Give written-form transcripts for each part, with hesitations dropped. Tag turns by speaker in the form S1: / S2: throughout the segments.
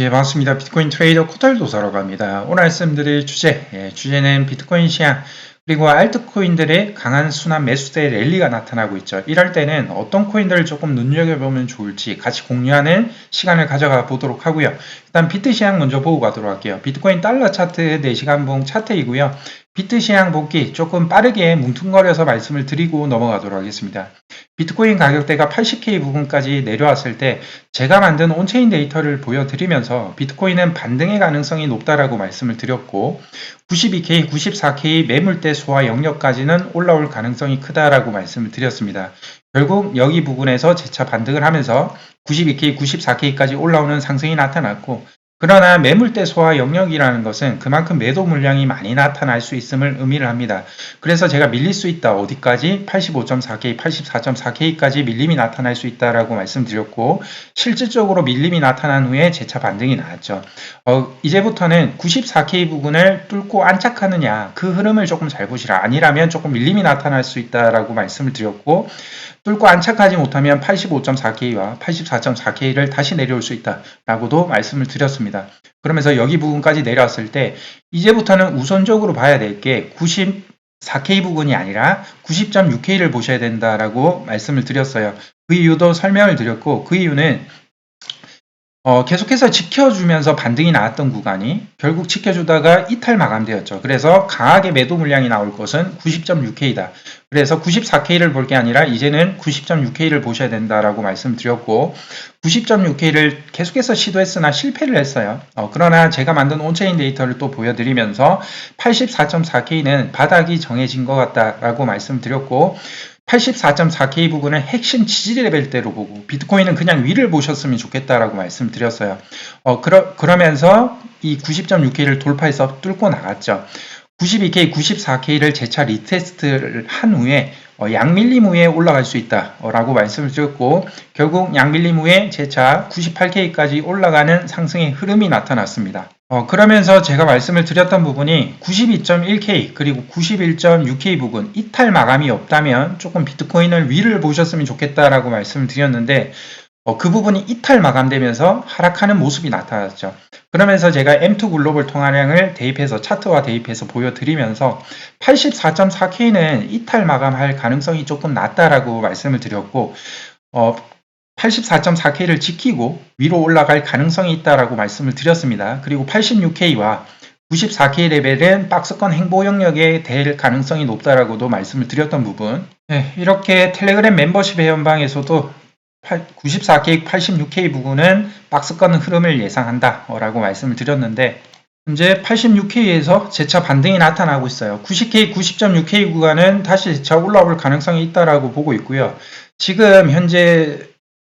S1: 예, 반갑습니다. 비트코인 트레이더 코털도사라고 합니다. 오늘 말씀드릴 주제는 비트코인 시장, 그리고 알트코인들의 강한 순환 매수세 랠리가 나타나고 있죠. 이럴 때는 어떤 코인들을 조금 눈여겨보면 좋을지 같이 공유하는 시간을 가져가 보도록 하고요. 일단 비트 시장 먼저 보고 가도록 할게요. 비트코인 달러 차트 4시간 봉 차트이고요. 비트 시장 복귀 조금 빠르게 뭉퉁거려서 말씀을 드리고 넘어가도록 하겠습니다. 비트코인 가격대가 80K 부근까지 내려왔을 때 제가 만든 온체인 데이터를 보여드리면서 비트코인은 반등의 가능성이 높다라고 말씀을 드렸고 92K, 94K 매물대 소화 영역까지는 올라올 가능성이 크다라고 말씀을 드렸습니다. 결국 여기 부분에서 재차 반등을 하면서 92K, 94K까지 올라오는 상승이 나타났고 그러나 매물대 소화 영역이라는 것은 그만큼 매도 물량이 많이 나타날 수 있음을 의미를 합니다. 그래서 제가 밀릴 수 있다. 어디까지? 85.4K, 84.4K까지 밀림이 나타날 수 있다라고 말씀드렸고 실질적으로 밀림이 나타난 후에 재차 반등이 나왔죠. 이제부터는 94K 부근을 뚫고 안착하느냐 그 흐름을 조금 잘 보시라. 아니라면 조금 밀림이 나타날 수 있다라고 말씀을 드렸고 뚫고 안착하지 못하면 85.4K와 84.4K를 다시 내려올 수 있다라고도 말씀을 드렸습니다. 그러면서 여기 부분까지 내려왔을 때 이제부터는 우선적으로 봐야 될 게 94K 부분이 아니라 90.6K를 보셔야 된다라고 말씀을 드렸어요. 그 이유도 설명을 드렸고 그 이유는 계속해서 지켜주면서 반등이 나왔던 구간이 결국 지켜주다가 이탈 마감되었죠. 그래서 강하게 매도 물량이 나올 것은 90.6K다. 그래서 94K를 볼 게 아니라 이제는 90.6K를 보셔야 된다라고 말씀드렸고 90.6K를 계속해서 시도했으나 실패를 했어요. 그러나 제가 만든 온체인 데이터를 또 보여드리면서 84.4K는 바닥이 정해진 것 같다라고 말씀드렸고 84.4K 부분을 핵심 지지 레벨대로 보고 비트코인은 그냥 위를 보셨으면 좋겠다라고 말씀드렸어요. 그러면서 이 90.6K를 돌파해서 뚫고 나갔죠. 92K, 94K를 재차 리테스트를 한 후에 양밀림 후에 올라갈 수 있다라고 말씀을 드렸고 결국 양밀림 후에 재차 98K까지 올라가는 상승의 흐름이 나타났습니다. 그러면서 제가 말씀을 드렸던 부분이 92.1K 그리고 91.6K 부분 이탈 마감이 없다면 조금 비트코인을 위를 보셨으면 좋겠다라고 말씀을 드렸는데 그 부분이 이탈 마감되면서 하락하는 모습이 나타났죠. 그러면서 제가 M2 글로벌 통화량을 대입해서 차트와 대입해서 보여드리면서 84.4K는 이탈 마감할 가능성이 조금 낮다라고 말씀을 드렸고 84.4K를 지키고 위로 올라갈 가능성이 있다라고 말씀을 드렸습니다. 그리고 86K와 94K 레벨은 박스권 행보 영역에 될 가능성이 높다라고도 말씀을 드렸던 부분. 네, 이렇게 텔레그램 멤버십 회원방에서도 94K, 86K 부분은 박스권 흐름을 예상한다 라고 말씀을 드렸는데 현재 86K에서 재차 반등이 나타나고 있어요. 90K, 90.6K 구간은 다시 재차 올라올 가능성이 있다라고 보고 있고요. 지금 현재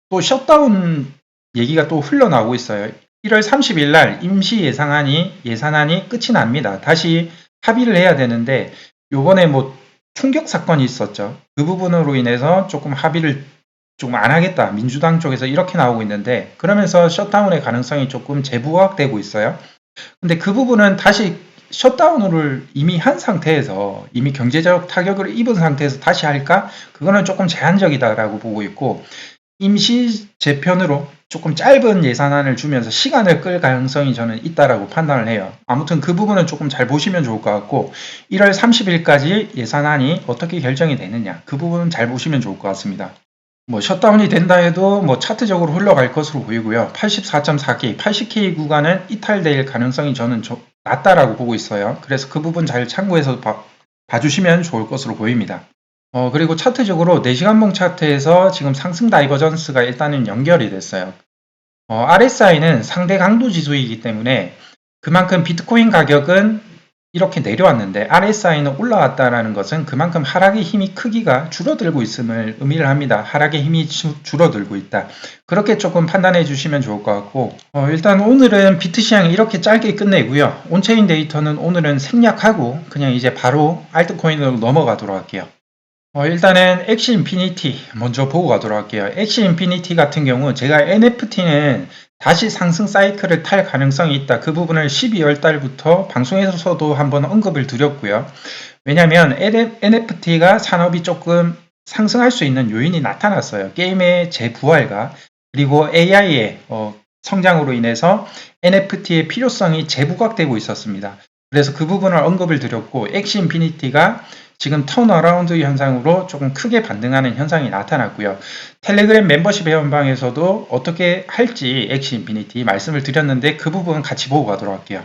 S1: 또 셧다운 얘기가 또 흘러나오고 있어요. 1월 30일 날 임시 예산안이 끝이 납니다. 다시 합의를 해야 되는데 요번에 뭐 충격 사건이 있었죠. 그 부분으로 인해서 조금 합의를 조금 안 하겠다. 민주당 쪽에서 이렇게 나오고 있는데 그러면서 셧다운의 가능성이 조금 재부각되고 있어요. 근데 그 부분은 다시 셧다운을 이미 한 상태에서 이미 경제적 타격을 입은 상태에서 다시 할까? 그거는 조금 제한적이다라고 보고 있고 임시 재편으로 조금 짧은 예산안을 주면서 시간을 끌 가능성이 저는 있다라고 판단을 해요. 아무튼 그 부분은 조금 잘 보시면 좋을 것 같고 1월 30일까지 예산안이 어떻게 결정이 되느냐 그 부분은 잘 보시면 좋을 것 같습니다. 뭐 셧다운이 된다 해도 뭐 차트적으로 흘러갈 것으로 보이고요. 84.4K, 80K 구간은 이탈될 가능성이 저는 낮다라고 보고 있어요. 그래서 그 부분 잘 참고해서 봐주시면 좋을 것으로 보입니다. 그리고 차트적으로 4시간봉 차트에서 지금 상승 다이버전스가 일단은 연결이 됐어요. RSI는 상대 강도 지수이기 때문에 그만큼 비트코인 가격은 이렇게 내려왔는데 RSI는 올라왔다라는 것은 그만큼 하락의 힘이 크기가 줄어들고 있음을 의미를 합니다. 하락의 힘이 줄어들고 있다. 그렇게 조금 판단해 주시면 좋을 것 같고 일단 오늘은 비트 시장이 이렇게 짧게 끝내고요. 온체인 데이터는 오늘은 생략하고 그냥 이제 바로 알트코인으로 넘어가도록 할게요. 일단은 엑시 인피니티 먼저 보고 가도록 할게요. 엑시 인피니티 같은 경우 제가 NFT는 다시 상승 사이클을 탈 가능성이 있다. 그 부분을 12월 달부터 방송에서도 한번 언급을 드렸고요. 왜냐하면 NFT가 산업이 조금 상승할 수 있는 요인이 나타났어요. 게임의 재부활과 그리고 AI의 성장으로 인해서 NFT의 필요성이 재부각되고 있었습니다. 그래서 그 부분을 언급을 드렸고, 엑시 인피니티가 지금 턴어라운드 현상으로 조금 크게 반등하는 현상이 나타났고요. 텔레그램 멤버십 회원방에서도 어떻게 할지 엑시 인피니티 말씀을 드렸는데 그 부분 같이 보고 가도록 할게요.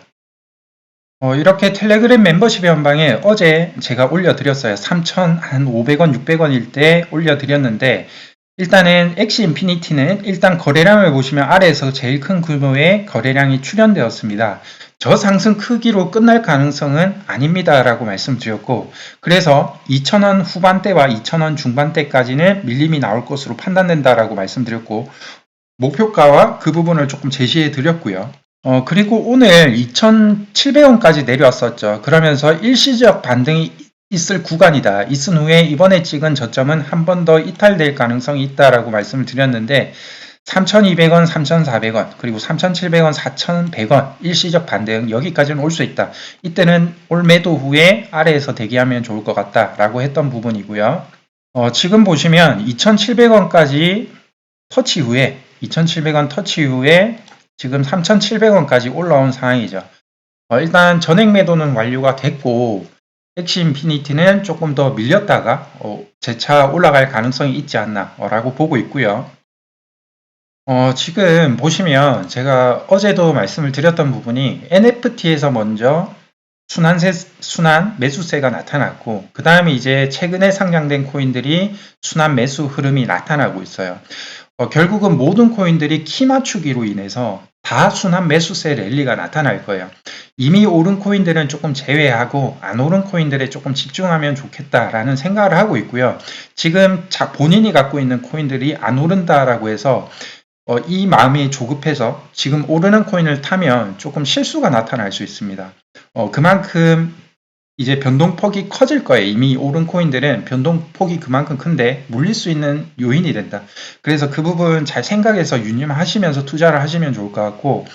S1: 이렇게 텔레그램 멤버십 회원방에 어제 제가 올려드렸어요. 3,500원, 600원일 때 올려드렸는데, 일단은 엑시 인피니티는 일단 거래량을 보시면 아래에서 제일 큰 규모의 거래량이 출현되었습니다. 저 상승 크기로 끝날 가능성은 아닙니다 라고 말씀드렸고, 그래서 2,000원 후반대와 2,000원 중반대까지는 밀림이 나올 것으로 판단된다라고 말씀드렸고, 목표가와 그 부분을 조금 제시해 드렸고요. 그리고 오늘 2,700원까지 내려왔었죠. 그러면서 일시적 반등이 있을 구간이다. 있은 후에 이번에 찍은 저점은 한 번 더 이탈될 가능성이 있다라고 말씀을 드렸는데, 3,200원, 3,400원, 그리고 3,700원, 4,100원 일시적 반등 여기까지는 올 수 있다. 이때는 올 매도 후에 아래에서 대기하면 좋을 것 같다라고 했던 부분이고요. 지금 보시면 2,700원까지 터치 후에 2,700원 터치 후에 지금 3,700원까지 올라온 상황이죠. 일단 전액 매도는 완료가 됐고, 엑시 인피니티는 조금 더 밀렸다가 재차 올라갈 가능성이 있지 않나 라고 보고 있고요. 지금 보시면 제가 어제도 말씀을 드렸던 부분이 NFT에서 먼저 순환 매수세가 나타났고, 그 다음에 이제 최근에 상장된 코인들이 순환 매수 흐름이 나타나고 있어요. 결국은 모든 코인들이 키 맞추기로 인해서 다 순환 매수세 랠리가 나타날 거예요. 이미 오른 코인들은 조금 제외하고 안 오른 코인들에 조금 집중하면 좋겠다라는 생각을 하고 있고요. 지금 본인이 갖고 있는 코인들이 안 오른다라고 해서 이 마음이 조급해서 지금 오르는 코인을 타면 조금 실수가 나타날 수 있습니다. 그만큼 이제 변동폭이 커질 거예요. 이미 오른 코인들은 변동폭이 그만큼 큰데 물릴 수 있는 요인이 된다. 그래서 그 부분 잘 생각해서 유념하시면서 투자를 하시면 좋을 것 같고,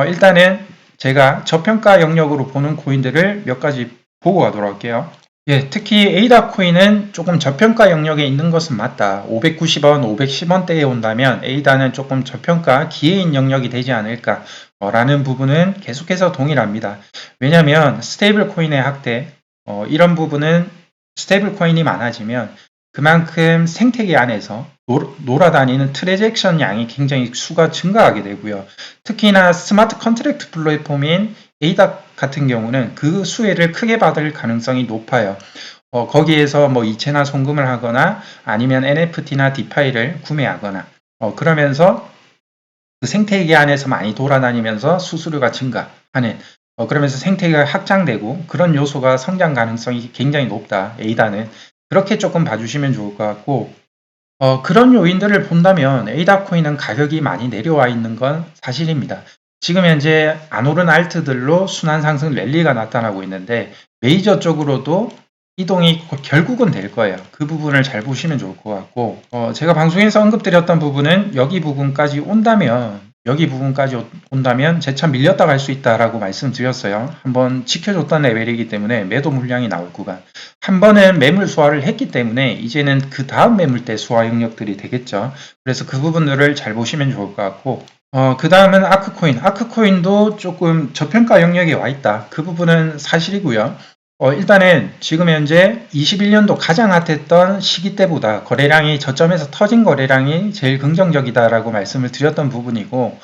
S1: 일단은 제가 저평가 영역으로 보는 코인들을 몇 가지 보고 가도록 할게요. 예, 특히 에이다 코인은 조금 저평가 영역에 있는 것은 맞다. 590원, 510원대에 온다면 에이다는 조금 저평가 기회인 영역이 되지 않을까 라는 부분은 계속해서 동일합니다. 왜냐하면 스테이블 코인의 확대, 이런 부분은 스테이블 코인이 많아지면 그만큼 생태계 안에서 놀아다니는 트랜잭션 양이 굉장히 수가 증가하게 되고요. 특히나 스마트 컨트랙트 플랫폼인 에이다 같은 경우는 그 수혜를 크게 받을 가능성이 높아요. 거기에서 뭐 이체나 송금을 하거나 아니면 NFT나 디파이를 구매하거나 그러면서 그 생태계 안에서 많이 돌아다니면서 수수료가 증가하는 그러면서 생태계가 확장되고 그런 요소가 성장 가능성이 굉장히 높다. 에이다는 그렇게 조금 봐주시면 좋을 것 같고, 그런 요인들을 본다면 에이다 코인은 가격이 많이 내려와 있는 건 사실입니다. 지금 현재 안 오른 알트들로 순환 상승 랠리가 나타나고 있는데 메이저 쪽으로도 이동이 결국은 될 거예요. 그 부분을 잘 보시면 좋을 것 같고, 제가 방송에서 언급드렸던 부분은 여기 부분까지 온다면 재차 밀렸다 갈 수 있다라고 말씀드렸어요. 한번 지켜줬던 레벨이기 때문에 매도 물량이 나올 구간. 한 번은 매물 소화를 했기 때문에 이제는 그 다음 매물대 소화 영역들이 되겠죠. 그래서 그 부분들을 잘 보시면 좋을 것 같고, 그 다음은 아크코인. 아크코인도 조금 저평가 영역에 와 있다. 그 부분은 사실이고요. 일단은 지금 현재 21년도 가장 핫했던 시기 때보다 거래량이 저점에서 터진 거래량이 제일 긍정적이다라고 말씀을 드렸던 부분이고,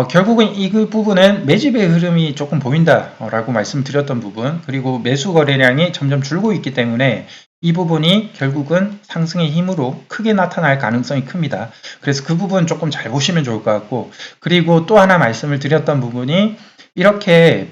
S1: 결국은 이 부분은 매집의 흐름이 조금 보인다라고 말씀드렸던 부분, 그리고 매수 거래량이 점점 줄고 있기 때문에 이 부분이 결국은 상승의 힘으로 크게 나타날 가능성이 큽니다. 그래서 그 부분 조금 잘 보시면 좋을 것 같고, 그리고 또 하나 말씀을 드렸던 부분이 이렇게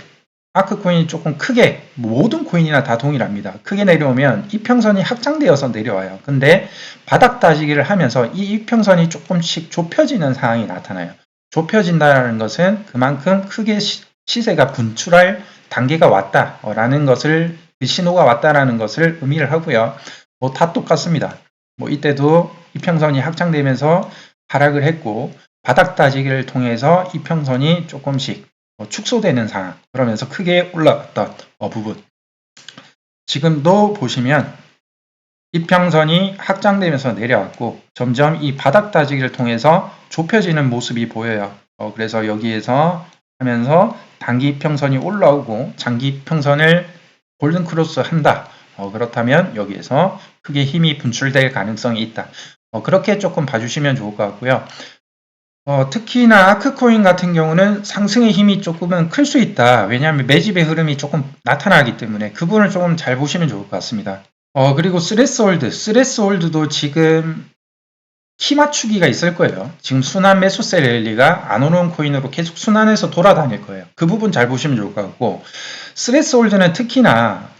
S1: 아크코인이 조금 크게 모든 코인이나 다 동일합니다. 크게 내려오면 이평선이 확장되어서 내려와요. 근데 바닥 다지기를 하면서 이 이평선이 조금씩 좁혀지는 상황이 나타나요. 좁혀진다는 것은 그만큼 크게 시세가 분출할 단계가 왔다라는 것을, 신호가 왔다라는 것을 의미를 하고요. 뭐 다 똑같습니다. 뭐 이때도 이평선이 확장되면서 하락을 했고 바닥 다지기를 통해서 이평선이 조금씩 축소되는 상황, 그러면서 크게 올라갔던 부분. 지금도 보시면 이평선이 확장되면서 내려왔고 점점 이 바닥 다지기를 통해서 좁혀지는 모습이 보여요. 그래서 여기에서 하면서 단기 평선이 올라오고 장기 평선을 골든 크로스 한다. 그렇다면 여기에서 크게 힘이 분출될 가능성이 있다. 그렇게 조금 봐주시면 좋을 것 같고요. 특히나 아크코인 같은 경우는 상승의 힘이 조금은 클 수 있다. 왜냐하면 매집의 흐름이 조금 나타나기 때문에 그 부분을 조금 잘 보시면 좋을 것 같습니다. 그리고 스레스홀드도 지금 키 맞추기가 있을 거예요. 지금 순환 매수세 랠리가 안 오는 코인으로 계속 순환해서 돌아다닐 거예요. 그 부분 잘 보시면 좋을 것 같고, 스레스홀드는 특히나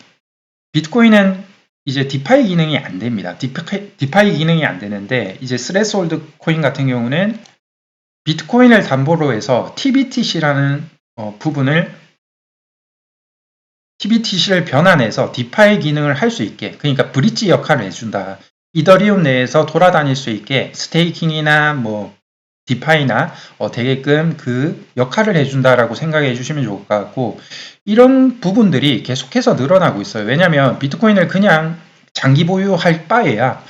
S1: 비트코인은 이제 디파이 기능이 안 됩니다. 디파이 기능이 안 되는데, 이제 스레스홀드 코인 같은 경우는 비트코인을 담보로 해서 TBTC라는 부분을 TBTC를 변환해서 디파이 기능을 할 수 있게, 그러니까 브릿지 역할을 해준다. 이더리움 내에서 돌아다닐 수 있게 스테이킹이나 뭐 디파이나 되게끔 그 역할을 해준다라고 생각해 주시면 좋을 것 같고, 이런 부분들이 계속해서 늘어나고 있어요. 왜냐하면 비트코인을 그냥 장기 보유할 바에야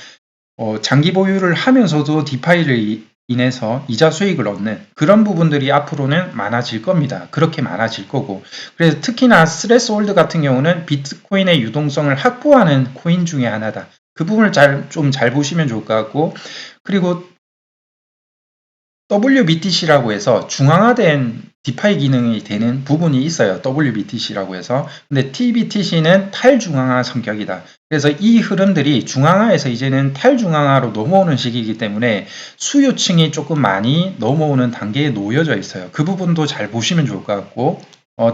S1: 장기 보유를 하면서도 디파이를 인해서 이자 수익을 얻는 그런 부분들이 앞으로는 많아질 겁니다. 그렇게 많아질 거고, 그래서 특히나 스레스홀드 같은 경우는 비트코인의 유동성을 확보하는 코인 중에 하나다. 그 부분을 좀 잘 보시면 좋을 것 같고, 그리고 WBTC라고 해서 중앙화된 디파이 기능이 되는 부분이 있어요. WBTC라고 해서. 근데 TBTC는 탈중앙화 성격이다. 그래서 이 흐름들이 중앙화에서 이제는 탈중앙화로 넘어오는 시기이기 때문에 수요층이 조금 많이 넘어오는 단계에 놓여져 있어요. 그 부분도 잘 보시면 좋을 것 같고,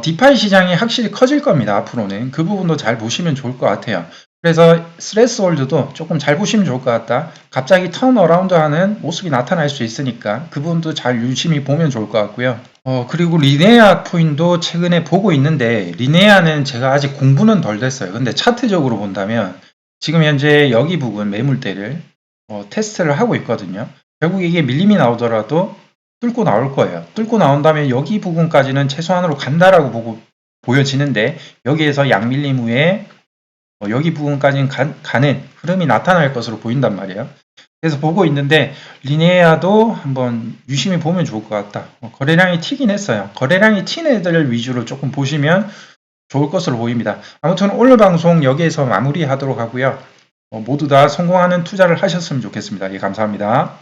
S1: 디파이 시장이 확실히 커질 겁니다. 앞으로는. 그 부분도 잘 보시면 좋을 것 같아요. 그래서 스레스홀드도 조금 잘 보시면 좋을 것 같다. 갑자기 턴어라운드 하는 모습이 나타날 수 있으니까 그 부분도 잘 유심히 보면 좋을 것 같고요. 그리고 리네아 코인도 최근에 보고 있는데, 리네아는 제가 아직 공부는 덜 됐어요. 근데 차트적으로 본다면 지금 현재 여기 부분 매물대를 테스트를 하고 있거든요. 결국 이게 밀림이 나오더라도 뚫고 나올 거예요. 뚫고 나온다면 여기 부분까지는 최소한으로 간다라고 보여지는데, 여기에서 양밀림 후에 여기 부분까지는 가는 흐름이 나타날 것으로 보인단 말이에요. 그래서 보고 있는데 리네아도 한번 유심히 보면 좋을 것 같다. 거래량이 튀긴 했어요. 거래량이 튄 애들 위주로 조금 보시면 좋을 것으로 보입니다. 아무튼 오늘 방송 여기에서 마무리하도록 하고요. 모두 다 성공하는 투자를 하셨으면 좋겠습니다. 예, 감사합니다.